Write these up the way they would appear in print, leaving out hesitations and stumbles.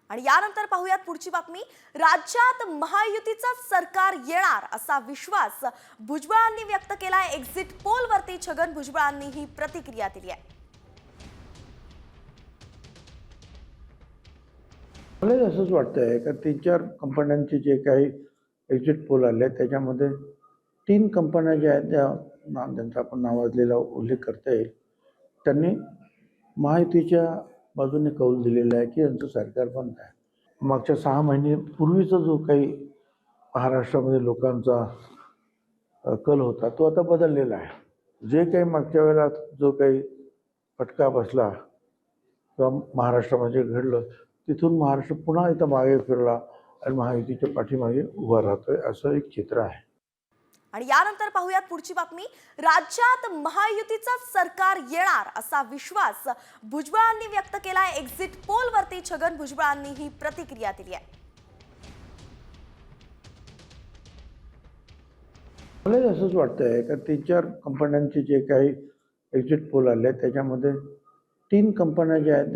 आणि यानंतर पाहूयात पुढची बातमी। राज्यात महायुतीचं सरकार येणार असा विश्वास भुजबळांनी व्यक्त केलाय। एक्झिट पोलवरती छगन भुजबळांनी ही प्रतिक्रिया दिली आहे। मला असंच वाटतंय का 3-4 कंपन्यांचे जे काही एक्झिट पोल आले त्याच्यामध्ये 3 कंपन्या ज्या आहेत त्यांचा आपण नावाजलेला उल्लेख करता येईल। त्यांनी महायुतीच्या बाजूने कौल दिलेला आहे की यांचं सरकार बंद आहे। मागच्या 6 महिन्यापूर्वीचा जो काही महाराष्ट्रामध्ये लोकांचा कल होता तो आता बदललेला आहे। जे काही मागच्या वेळेला जो काही फटका बसला किंवा महाराष्ट्रामध्ये घडलं तिथून महाराष्ट्र पुन्हा इथं मागे फिरला आणि महायुतीच्या पाठीमागे उभा राहतोय असं एक चित्र आहे। आणि यानंतर पाहूयात पुढची बातमी। राज्यात महायुतीचं सरकार येणार असा विश्वास भुजबळांनी व्यक्त केलाय। एक्झिट पोलवरती छगन भुजबळांनी ही प्रतिक्रिया दिली आहे। मला असंच वाटतंय का 3-4 कंपन्यांचे जे काही एक्झिट पोल आले त्याच्यामध्ये 3 कंपन्या ज्या आहेत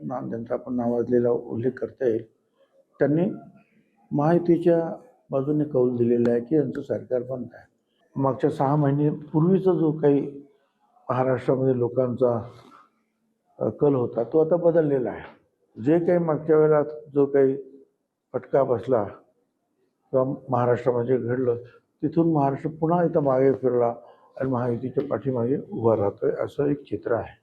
त्यांचा आपण नावाजलेला उल्लेख करता येईल। त्यांनी महायुतीच्या बाजूने कौल दिलेला आहे की यांचं सरकार बंद आहे। मागच्या 6 महिन्यापूर्वीचा जो काही महाराष्ट्रामध्ये लोकांचा कल होता तो आता बदललेला आहे। जे काही मागच्या वेळेला जो काही फटका बसला किंवा महाराष्ट्रामध्ये घडलं तिथून महाराष्ट्र पुन्हा इथं मागे फिरला आणि महायुतीच्या पाठीमागे उभा राहतोय असं एक चित्र आहे।